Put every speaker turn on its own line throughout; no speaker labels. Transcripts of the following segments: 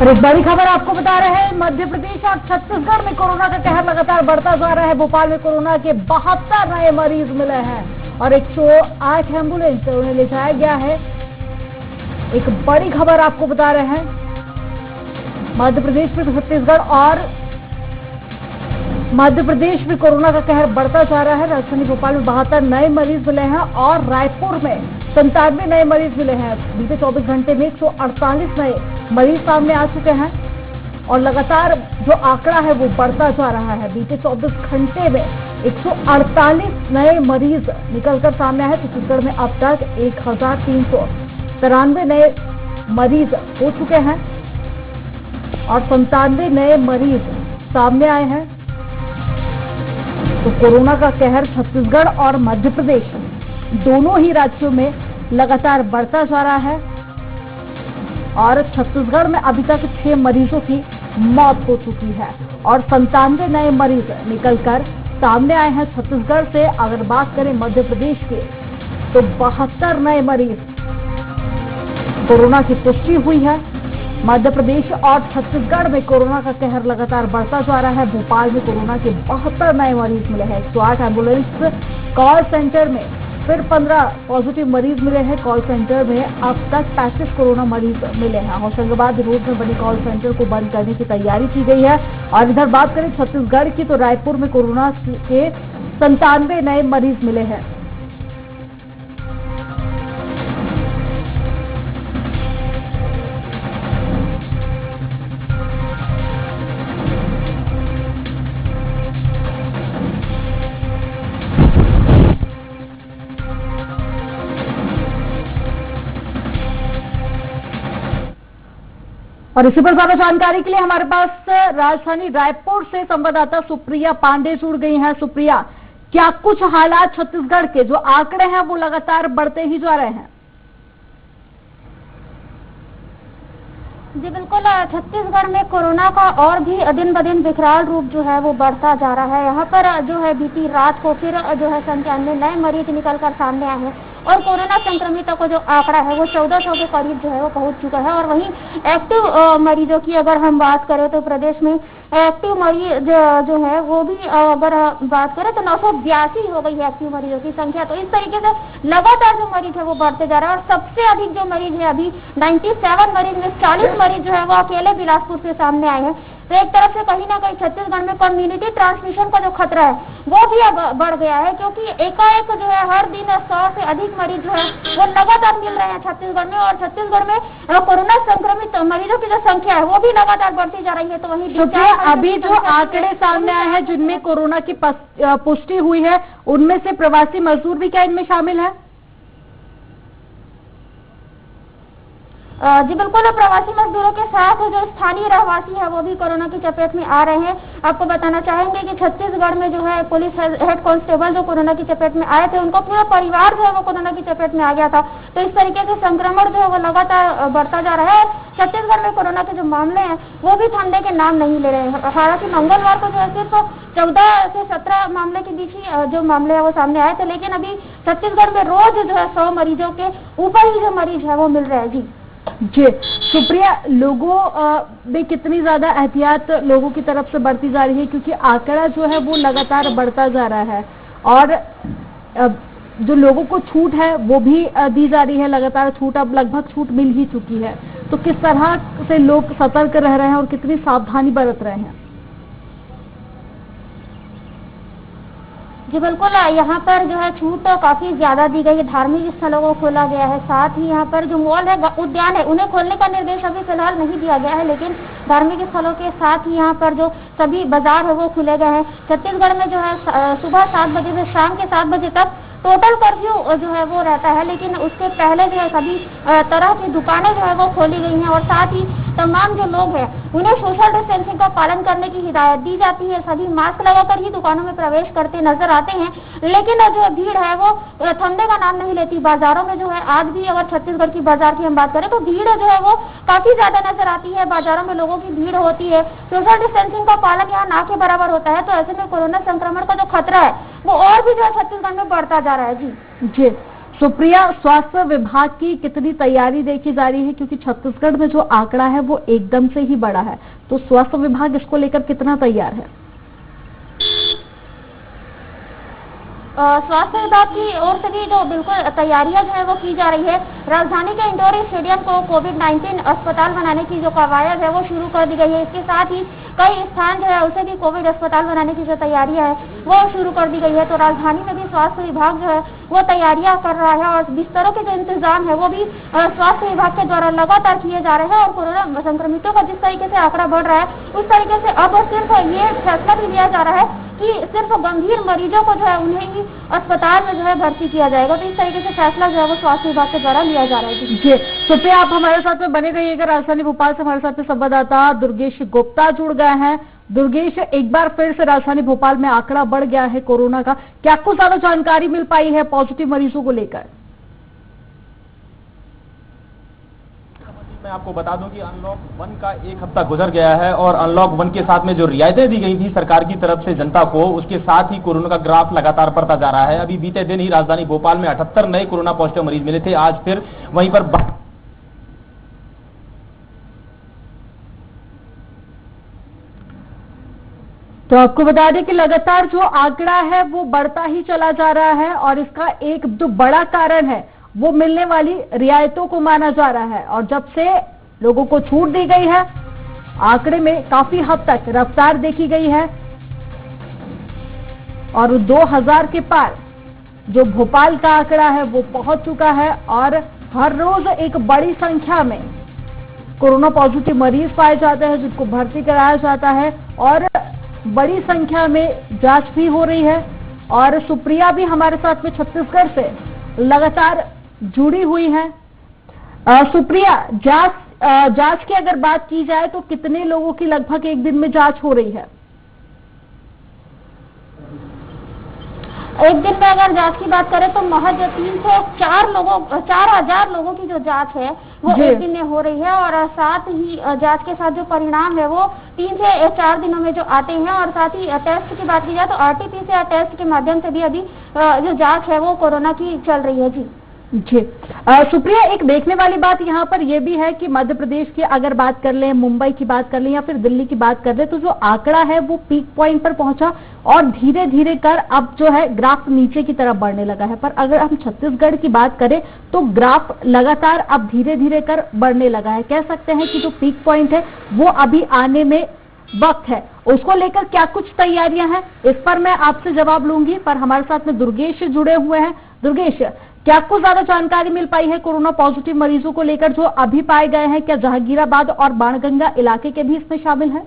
और एक बड़ी खबर आपको बता रहे हैं, मध्य प्रदेश और छत्तीसगढ़ में कोरोना का कहर लगातार बढ़ता जा रहा है। भोपाल में कोरोना के 72 नए मरीज मिले हैं और 108 एम्बुलेंस से उन्हें ले जाया गया है। एक बड़ी खबर आपको बता रहे हैं, मध्य प्रदेश में छत्तीसगढ़ और मध्य प्रदेश में कोरोना का कहर बढ़ता जा रहा है। राजधानी भोपाल में 72 नए मरीज मिले हैं और रायपुर में 97 नए मरीज मिले हैं। बीते 24 घंटे में 148 नए मरीज सामने आ चुके हैं और लगातार जो आंकड़ा है वो बढ़ता जा रहा है। बीते 24 घंटे में 148 नए मरीज निकलकर सामने आए। छत्तीसगढ़ में अब तक 1393 नए मरीज हो चुके हैं और 97 नए मरीज सामने आए हैं। तो कोरोना का कहर छत्तीसगढ़ और मध्य प्रदेश दोनों ही राज्यों में लगातार बढ़ता जा रहा है और छत्तीसगढ़ में अभी तक 6 मरीजों की मौत हो चुकी है और 97 नए मरीज निकलकर सामने आए हैं। छत्तीसगढ़ से अगर बात करें मध्य प्रदेश के तो 72 नए मरीज कोरोना की पुष्टि हुई है। मध्य प्रदेश और छत्तीसगढ़ में कोरोना का कहर लगातार बढ़ता जा रहा है। भोपाल में कोरोना के 72 नए मरीज मिले हैं। 108 एम्बुलेंस कॉल सेंटर में फिर 15 पॉजिटिव मरीज मिले हैं। कॉल सेंटर में अब तक 35 कोरोना मरीज मिले हैं। होशंगाबाद रोड में बने कॉल सेंटर को बंद करने की तैयारी की गई है। और इधर बात करें छत्तीसगढ़ की तो रायपुर में कोरोना के 97 नए मरीज मिले हैं। और इसी पर ज्यादा जानकारी के लिए हमारे पास राजधानी रायपुर से संवाददाता सुप्रिया पांडे जुड़ गई हैं। सुप्रिया, क्या कुछ हालात छत्तीसगढ़ के जो आंकड़े हैं वो लगातार बढ़ते ही जा रहे हैं?
जी बिल्कुल, छत्तीसगढ़ में कोरोना का और भी दिन ब दिन विकराल रूप जो है वो बढ़ता जा रहा है। यहाँ पर जो है बीती रात को फिर जो है 97 नए मरीज निकलकर सामने आए हैं और कोरोना संक्रमितों को जो आंकड़ा है वो 1400 के करीब जो है वो पहुंच चुका है। और वहीं एक्टिव मरीजों की अगर हम बात करें तो प्रदेश में एक्टिव मरीज जो है वो भी अगर बात करें तो 982 हो गई है एक्टिव मरीजों की संख्या। तो इस तरीके से लगातार जो मरीज है वो बढ़ते जा रहा है और सबसे अधिक जो मरीज है अभी 97 मरीज में 40 मरीज जो है वो अकेले बिलासपुर से सामने आए हैं। तो एक तरफ से कहीं ना कहीं छत्तीसगढ़ में कम्युनिटी ट्रांसमिशन का जो खतरा है वो भी अब बढ़ गया है, क्योंकि एकाएक जो है हर दिन 100 से अधिक मरीज जो है वो लगातार मिल रहे हैं छत्तीसगढ़ में। और छत्तीसगढ़ में कोरोना संक्रमित मरीजों की जो संख्या है वो भी लगातार बढ़ती जा रही है। तो वहीं
अभी जो आंकड़े सामने आए हैं जिनमें कोरोना की पुष्टि हुई है उनमें से प्रवासी मजदूर भी क्या इनमें शामिल है?
जी बिल्कुल, प्रवासी मजदूरों के साथ जो स्थानीय रहवासी है वो भी कोरोना की चपेट में आ रहे हैं। आपको बताना चाहेंगे कि छत्तीसगढ़ में जो है पुलिस हेड कांस्टेबल जो कोरोना की चपेट में आए थे उनको पूरा परिवार जो है वो कोरोना की चपेट में आ गया था। तो इस तरीके से संक्रमण जो है वो लगातार बढ़ता जा रहा है। छत्तीसगढ़ में कोरोना के जो मामले हैं वो भी थमने के नाम नहीं ले रहे हैं। हालांकि मंगलवार को जो है सिर्फ 14 से 17 मामले के बीच ही जो मामले है वो सामने आए थे, लेकिन अभी छत्तीसगढ़ में रोज जो है 100 मरीजों के ऊपर ही जो मरीज है वो मिल रहे हैं।
जी सुप्रिया, लोगों में कितनी ज्यादा एहतियात लोगों की तरफ से बढ़ती जा रही है, क्योंकि आंकड़ा जो है वो लगातार बढ़ता जा रहा है और जो लोगों को छूट है वो भी दी जा रही है लगातार। छूट अब लगभग छूट मिल ही चुकी है, तो किस तरह से लोग सतर्क रह रहे हैं और कितनी सावधानी बरत रहे हैं?
जी बिल्कुल, यहाँ पर जो है छूट तो काफी ज्यादा दी गई है। धार्मिक स्थलों को खोला गया है, साथ ही यहाँ पर जो मॉल है उद्यान है उन्हें खोलने का निर्देश अभी फिलहाल नहीं दिया गया है, लेकिन धार्मिक स्थलों के साथ ही यहाँ पर जो सभी बाजार है वो खुले गए हैं। छत्तीसगढ़ में जो है सुबह 7 बजे से शाम के 7 बजे तक टोटल कर्फ्यू जो है वो रहता है, लेकिन उसके पहले जो है सभी तरह की दुकानें जो है वो खोली गई हैं और साथ ही तमाम जो लोग हैं उन्हें सोशल डिस्टेंसिंग का पालन करने की हिदायत दी जाती है। सभी मास्क लगाकर ही दुकानों में प्रवेश करते नजर आते हैं, लेकिन जो भीड़ है वो थमने का नाम नहीं लेती। बाजारों में जो है आज भी अगर छत्तीसगढ़ की बाजार की हम बात करें तो भीड़ जो है वो काफी ज्यादा नजर आती है। बाजारों में लोगों की भीड़ होती है, सोशल डिस्टेंसिंग का पालन यहाँ ना के बराबर होता है। तो ऐसे में कोरोना संक्रमण का जो खतरा है वो और भी जो है छत्तीसगढ़ में बढ़ता जा रहा है। जी
सुप्रिया, स्वास्थ्य विभाग की कितनी तैयारी देखी जा रही है, क्योंकि छत्तीसगढ़ में जो आंकड़ा है वो एकदम से ही बढ़ा है, तो स्वास्थ्य विभाग इसको लेकर कितना तैयार है?
स्वास्थ्य विभाग की ओर से भी जो बिल्कुल तैयारियां जो है वो की जा रही है। राजधानी के इंडोर स्टेडियम को कोविड-19 अस्पताल बनाने की जो कवायद है वो शुरू कर दी गई है। इसके साथ ही कई स्थान जो है उसे भी कोविड अस्पताल बनाने की जो तैयारियां है वो शुरू कर दी गई है। तो राजधानी में भी स्वास्थ्य विभाग जो है वो तैयारियां कर रहा है और बिस्तरों के जो इंतजाम है वो भी स्वास्थ्य विभाग के द्वारा लगातार किए जा रहे हैं। और कोरोना संक्रमितों का जिस तरीके से आंकड़ा बढ़ रहा है उस तरीके से अब सिर्फ ये फैसला भी लिया जा रहा है कि सिर्फ गंभीर मरीजों को जो है उन्हें ही अस्पताल में जो है भर्ती किया जाएगा। तो इस तरीके से फैसला जो है वो स्वास्थ्य विभाग के द्वारा लिया जा रहा है।
जी सुप्रिया, आप हमारे साथ में बने रहिएगा। राजधानी भोपाल से हमारे साथ में संवाददाता दुर्गेश गुप्ता जुड़ गए हैं। दुर्गेश, एक बार फिर से राजधानी भोपाल में आंकड़ा बढ़ गया है कोरोना का, क्या कुछ ज्यादा जानकारी मिल पाई है पॉजिटिव मरीजों को लेकर?
मैं आपको बता दूं कि अनलॉक 1 का एक हफ्ता गुजर गया है और अनलॉक 1 के साथ में जो रियायतें दी गई थी सरकार की तरफ से जनता को, उसके साथ ही कोरोना का ग्राफ लगातार बढ़ता जा रहा है। अभी बीते दिन ही राजधानी भोपाल में 78 नए कोरोना पॉजिटिव मरीज मिले थे। आज फिर वहीं पर
तो आपको बता दें कि लगातार जो आंकड़ा है वो बढ़ता ही चला जा रहा है और इसका एक जो बड़ा कारण है वो मिलने वाली रियायतों को माना जा रहा है। और जब से लोगों को छूट दी गई है, आंकड़े में काफी हद तक रफ्तार देखी गई है और 2000 के पार जो भोपाल का आंकड़ा है वो पहुंच चुका है और हर रोज एक बड़ी संख्या में कोरोना पॉजिटिव मरीज पाए जाते हैं जिनको भर्ती कराया जाता है और बड़ी संख्या में जांच भी हो रही है। और सुप्रिया भी हमारे साथ में छत्तीसगढ़ से लगातार जुड़ी हुई है। सुप्रिया, जांच की अगर बात की जाए तो कितने लोगों की लगभग एक दिन में जांच हो रही है?
एक दिन में अगर जांच की बात करें तो महज 4,000 लोगों की जो जांच है वो एक दिन में हो रही है। और साथ ही जांच के साथ जो परिणाम है वो 3 से 4 दिनों में जो आते हैं। और साथ ही टेस्ट की बात की जाए तो RT-PCR टेस्ट के माध्यम से भी अभी जो जांच है वो कोरोना की चल रही है।
जी सुप्रिया, एक देखने वाली बात यहाँ पर यह भी है कि मध्य प्रदेश की अगर बात कर लें, मुंबई की बात कर लें या फिर दिल्ली की बात कर लें तो जो आंकड़ा है वो पीक पॉइंट पर पहुंचा और धीरे धीरे कर अब जो है ग्राफ नीचे की तरफ बढ़ने लगा है। पर अगर हम छत्तीसगढ़ की बात करें तो ग्राफ लगातार अब धीरे धीरे कर बढ़ने लगा है। कह सकते हैं कि जो पीक पॉइंट है वो अभी आने में वक्त है। उसको लेकर क्या कुछ तैयारियां हैं, इस पर मैं आपसे जवाब लूंगी। पर हमारे साथ में दुर्गेश जुड़े हुए हैं। दुर्गेश, क्या कुछ ज्यादा जानकारी मिल पाई है कोरोना पॉजिटिव मरीजों को लेकर जो अभी पाए गए हैं? क्या जहांगीराबाद और बाणगंगा इलाके के भी इसमें शामिल हैं?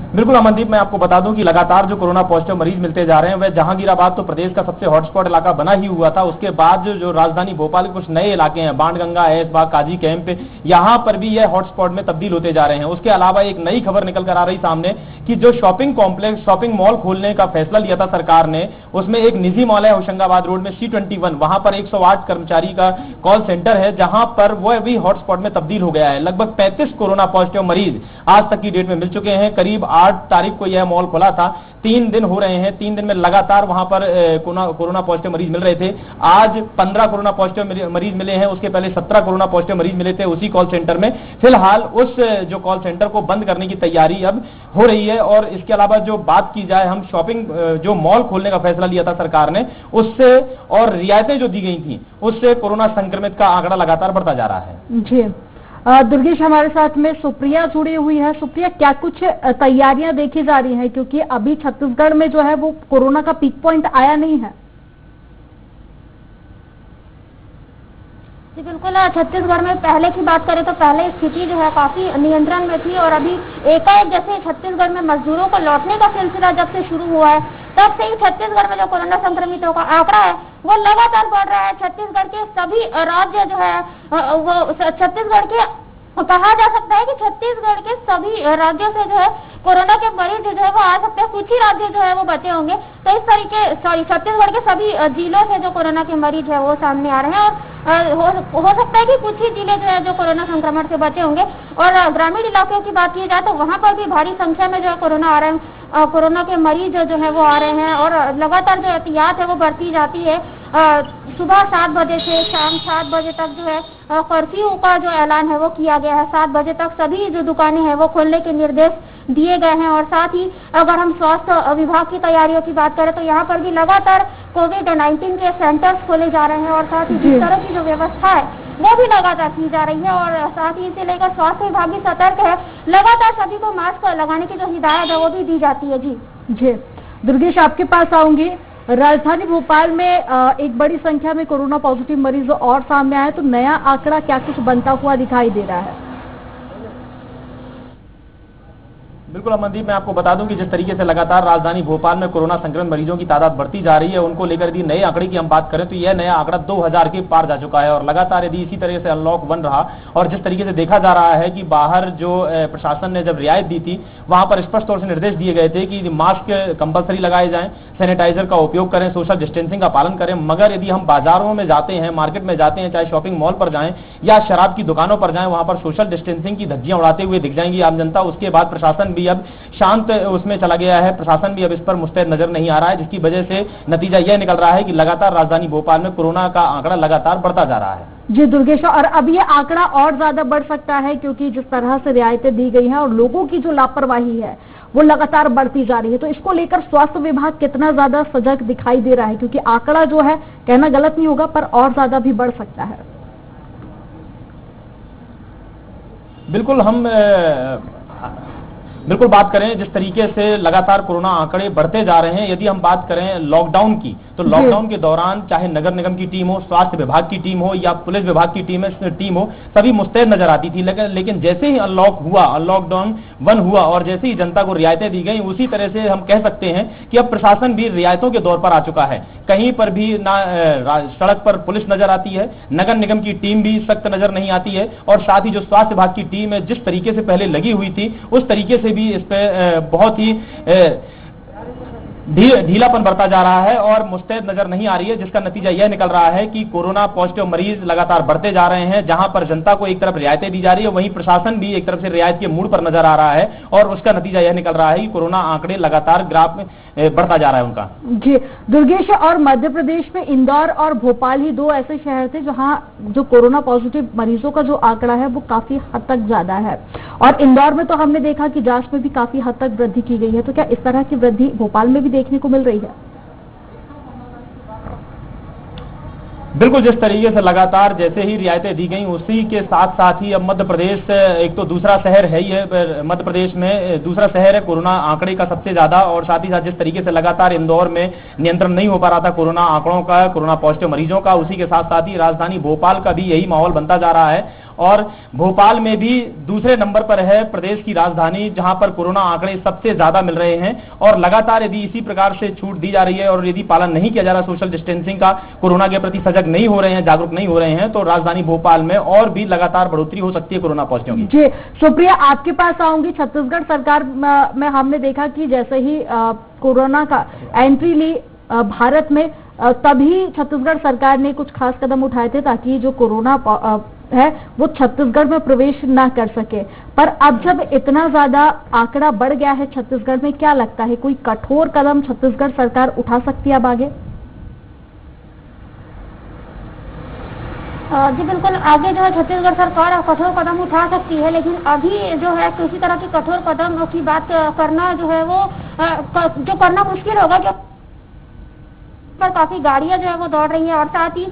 बिल्कुल अमनदीप, मैं आपको बता दूं कि लगातार जो कोरोना पॉजिटिव मरीज मिलते जा रहे हैं वह जहांगीराबाद तो प्रदेश का सबसे हॉटस्पॉट इलाका बना ही हुआ था। उसके बाद जो राजधानी भोपाल के कुछ नए इलाके हैं, बाणगंगा, ऐशबाग, काजी कैंप, यहां पर भी यह हॉटस्पॉट में तब्दील होते जा रहे हैं। उसके अलावा एक नई खबर निकल कर आ रही सामने कि जो शॉपिंग कॉम्प्लेक्स, शॉपिंग मॉल खोलने का फैसला लिया था सरकार ने, उसमें एक निजी मॉल है होशंगाबाद रोड में C21, वहां पर 108 कर्मचारी का कॉल सेंटर है जहां पर वह भी हॉटस्पॉट में तब्दील हो गया है। लगभग 35 कोरोना पॉजिटिव मरीज आज तक की डेट में मिल चुके हैं। करीब 8 तारीख को यह मॉल खुला था, 3 दिन हो रहे हैं। 3 दिन में लगातार वहां पर कोरोना पॉजिटिव मरीज मिल रहे थे। आज 15 कोरोना पॉजिटिव मरीज मिले हैं। उसके पहले 17 कोरोना पॉजिटिव मरीज मिले थे उसी कॉल सेंटर में। फिलहाल उस जो कॉल सेंटर को बंद करने की तैयारी अब हो रही है। और इसके अलावा जो बात की जाए, हम शॉपिंग जो मॉल खोलने का फैसला लिया था सरकार ने, उससे और रियायतें जो दी गई थी उससे कोरोना संक्रमित का आंकड़ा लगातार बढ़ता जा रहा है।
जी दुर्गेश, हमारे साथ में सुप्रिया जुड़ी हुई है। सुप्रिया, क्या कुछ तैयारियां देखी जा रही हैं, क्योंकि अभी छत्तीसगढ़ में जो है वो कोरोना का पीक पॉइंट आया नहीं है?
जी बिल्कुल, छत्तीसगढ़ में पहले की बात करें तो पहले स्थिति जो है काफी नियंत्रण में थी और अभी एकाएक जैसे छत्तीसगढ़ में मजदूरों को लौटने का सिलसिला जब से शुरू हुआ है तब से ही छत्तीसगढ़ में जो कोरोना संक्रमितों का आंकड़ा है वो लगातार बढ़ रहा है। छत्तीसगढ़ के सभी राज्य जो है वो छत्तीसगढ़ के कहा जा सकता है कि छत्तीसगढ़ के सभी राज्यों से जो है कोरोना के मरीज जो है वो आ सकते हैं। कुछ ही राज्य जो है वो बचे होंगे। तो इस तरीके छत्तीसगढ़ के सभी जिलों से जो कोरोना के मरीज है वो सामने आ रहे हैं और हो सकता है कि कुछ ही जिले जो है जो कोरोना संक्रमण से बचे होंगे। और ग्रामीण इलाकों की बात की जाए तो वहां पर भी भारी संख्या में जो है कोरोना आ रहे हैं। कोरोना के मरीज जो है वो आ रहे हैं और लगातार जो एहतियात है वो बढ़ती जाती है। सुबह 7 बजे से शाम 7 बजे तक जो है कर्फ्यू का जो ऐलान है वो किया गया है। 7 बजे तक सभी जो दुकानें हैं वो खोलने के निर्देश दिए गए हैं। और साथ ही अगर हम स्वास्थ्य विभाग की तैयारियों की बात करें तो यहाँ पर भी लगातार कोविड-19 के सेंटर्स खोले जा रहे हैं और साथ ही जिस तरह की जो व्यवस्था है वो भी लगातार की जा रही है। और साथ ही इसे लेकर स्वास्थ्य विभाग भी सतर्क है, लगातार सभी को मास्क लगाने की जो हिदायत है वो भी दी जाती है। जी
दुर्गेश, आपके पास आऊंगी। राजधानी भोपाल में एक बड़ी संख्या में कोरोना पॉजिटिव मरीज और सामने आए, तो नया आंकड़ा क्या कुछ बनता हुआ दिखाई दे रहा है?
बिल्कुल अमनदीप, मैं आपको बता दूं कि जिस तरीके से लगातार राजधानी भोपाल में कोरोना संक्रमित मरीजों की तादाद बढ़ती जा रही है, उनको लेकर यदि नए आंकड़े की हम बात करें तो यह नया आंकड़ा 2000 के पार जा चुका है। और लगातार यदि इसी तरह से अनलॉक 1 रहा और जिस तरीके से देखा जा रहा है कि बाहर जो प्रशासन ने जब रियायत दी थी वहां पर स्पष्ट तौर से निर्देश दिए गए थे कि मास्क कंपलसरी लगाए जाएं, सैनिटाइजर का उपयोग करें, सोशल डिस्टेंसिंग का पालन करें। मगर यदि हम बाजारों में जाते हैं, मार्केट में जाते हैं, चाहे शॉपिंग मॉल पर जाएं या शराब की दुकानों पर जाएं, वहां पर सोशल डिस्टेंसिंग की धज्जियां उड़ाते हुए दिख जाएंगी आम जनता। उसके बाद प्रशासन भी अब शांत उसमें चला गया है, प्रशासन भी अब इस पर मुस्तैद नजर नहीं आ रहा है, जिसकी वजह से नतीजा यह निकल रहा है कि लगातार राजधानी भोपाल में कोरोना का आंकड़ा लगातार बढ़ता जा रहा है।
जी दुर्गेश, और अब ये आंकड़ा और ज्यादा बढ़ सकता है क्योंकि जिस तरह से रियायतें दी गई हैं और लोगों की जो लापरवाही है वो लगातार बढ़ती जा रही है, तो इसको लेकर स्वास्थ्य विभाग कितना ज्यादा सजग दिखाई दे रहा है? क्योंकि आंकड़ा जो है, कहना गलत नहीं होगा, पर और ज्यादा भी बढ़ सकता है।
बिल्कुल, हम बिल्कुल बात करें जिस तरीके से लगातार कोरोना आंकड़े बढ़ते जा रहे हैं। यदि हम बात करें लॉकडाउन की, तो लॉकडाउन के दौरान चाहे नगर निगम की टीम हो, स्वास्थ्य विभाग की टीम हो या पुलिस विभाग की टीम हो, सभी मुस्तैद नजर आती थी। लेकिन जैसे ही लॉकडाउन 1 हुआ और जैसे ही जनता को रियायतें दी गई, उसी तरह से हम कह सकते हैं कि अब प्रशासन भी रियायतों के दौर पर आ चुका है। कहीं पर भी ना सड़क पर पुलिस नजर आती है, नगर निगम की टीम भी सख्त नजर नहीं आती है और साथ ही जो स्वास्थ्य विभाग की टीम है जिस तरीके से पहले लगी हुई थी उस तरीके से भी इस पे बहुत ही ढीलापन बढ़ता जा रहा है और मुस्तैद नजर नहीं आ रही है, जिसका नतीजा यह निकल रहा है कि कोरोना पॉजिटिव मरीज लगातार बढ़ते जा रहे हैं। जहां पर जनता को एक तरफ रियायतें दी जा रही है, वहीं प्रशासन भी एक तरफ से रियायत के मूड पर नजर आ रहा है और उसका नतीजा यह निकल रहा है कि कोरोना आंकड़े लगातार ग्राफ में बढ़ता जा रहा है उनका।
जी दुर्गेश, और मध्य प्रदेश में इंदौर और भोपाल ही 2 ऐसे शहर थे जहां जो कोरोना पॉजिटिव मरीजों का जो आंकड़ा है वो काफी हद तक ज्यादा है, और इंदौर में तो हमने देखा कि जांच में भी काफी हद तक वृद्धि की गई है। तो क्या इस तरह की वृद्धि भोपाल में भी देखने को मिल रही है?
बिल्कुल, जिस तरीके से लगातार जैसे ही रियायतें दी गई उसी के साथ साथ ही अब मध्य प्रदेश एक तो दूसरा शहर है, ये मध्य प्रदेश में दूसरा शहर है कोरोना आंकड़े का सबसे ज्यादा। और साथ ही साथ जिस तरीके से लगातार इंदौर में नियंत्रण नहीं हो पा रहा था कोरोना आंकड़ों का, कोरोना पॉजिटिव मरीजों का, उसी के साथ साथ ही राजधानी भोपाल का भी यही माहौल बनता जा रहा है। और भोपाल में भी दूसरे नंबर पर है प्रदेश की राजधानी, जहां पर कोरोना आंकड़े सबसे ज्यादा मिल रहे हैं। और लगातार यदि इसी प्रकार से छूट दी जा रही है और यदि पालन नहीं किया जा रहा सोशल डिस्टेंसिंग का, कोरोना के प्रति सजग नहीं हो रहे हैं, जागरूक नहीं हो रहे हैं, तो राजधानी भोपाल में और भी लगातार बढ़ोतरी हो सकती है कोरोना पॉजिटिव की।
जी सुप्रिया, आपके पास आऊंगी। छत्तीसगढ़ सरकार में हमने देखा कि जैसे ही कोरोना का एंट्री ली भारत में, तभी छत्तीसगढ़ सरकार ने कुछ खास कदम उठाए थे ताकि जो कोरोना है वो छत्तीसगढ़ में प्रवेश ना कर सके। पर अब जब इतना ज्यादा आंकड़ा बढ़ गया है छत्तीसगढ़ में, क्या लगता है कोई कठोर कदम छत्तीसगढ़ सरकार उठा सकती है अब आगे?
जी बिल्कुल, आगे जो है छत्तीसगढ़ सरकार कठोर कदम उठा सकती है, लेकिन अभी जो है किसी तरह की कठोर कदम की बात करना जो है वो जो करना मुश्किल होगा, जो पर काफी गाड़ियां जो है वो दौड़ रही हैं। और साथ ही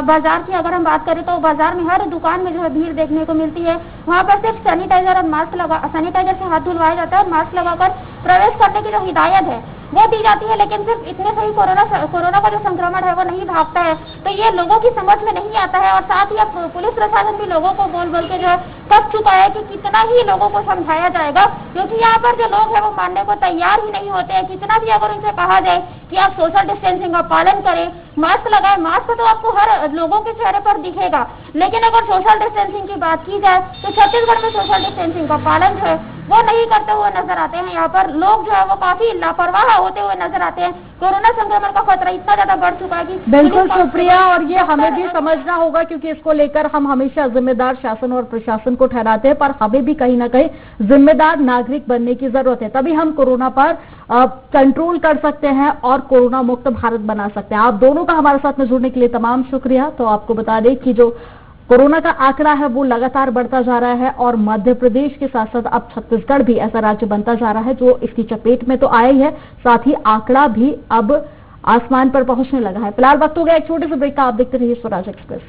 बाजार की अगर हम बात करें तो बाजार में हर दुकान में जो है भीड़ देखने को मिलती है। वहां पर सिर्फ सैनिटाइजर से हाथ धुलवाया जाता है और मास्क लगाकर प्रवेश करने की जो हिदायत है वो दी जाती है, लेकिन सिर्फ इतने से ही कोरोना का जो संक्रमण है वो नहीं भागता है। तो ये लोगों की समझ में नहीं आता है। और साथ ही अब पुलिस प्रशासन भी लोगों को बोल बोल के जो है थक चुका है कि कितना ही लोगों को समझाया जाएगा, क्योंकि यहाँ पर जो लोग हैं वो मानने को तैयार ही नहीं होते हैं। कितना भी अगर उनसे कहा जाए कि आप सोशल डिस्टेंसिंग का पालन करें, मास्क लगाएं। मास्क तो आपको हर लोगों के चेहरे पर दिखेगा, लेकिन अगर सोशल डिस्टेंसिंग की बात की जाए तो छत्तीसगढ़ में सोशल डिस्टेंसिंग का पालन जो है वो नहीं करते हुए नजर आते हैं। यहाँ पर लोग जो है वो काफी लापरवाह होते हुए नजर आते हैं। कोरोना संक्रमण का खतरा इतना ज्यादा बढ़ चुका है कि
बिल्कुल सुप्रिया, और ये हमें भी समझना होगा क्योंकि इसको लेकर हम हमेशा जिम्मेदार शासन और प्रशासन को ठहराते हैं, पर हमें भी कहीं ना कहीं जिम्मेदार नागरिक बनने की जरूरत है, तभी हम कोरोना पर कंट्रोल कर सकते हैं और कोरोना मुक्त भारत बना सकते हैं। आप दोनों का हमारे साथ में जुड़ने के लिए तमाम शुक्रिया। तो आपको बता दें कि जो कोरोना का आंकड़ा है वो लगातार बढ़ता जा रहा है और मध्य प्रदेश के साथ साथ अब छत्तीसगढ़ भी ऐसा राज्य बनता जा रहा है जो इसकी चपेट में तो आया ही है, साथ ही आंकड़ा भी अब आसमान पर पहुंचने लगा है। फिलहाल वक्त हो गया एक छोटे से ब्रेक का। आप देखते रहिए स्वराज एक्सप्रेस।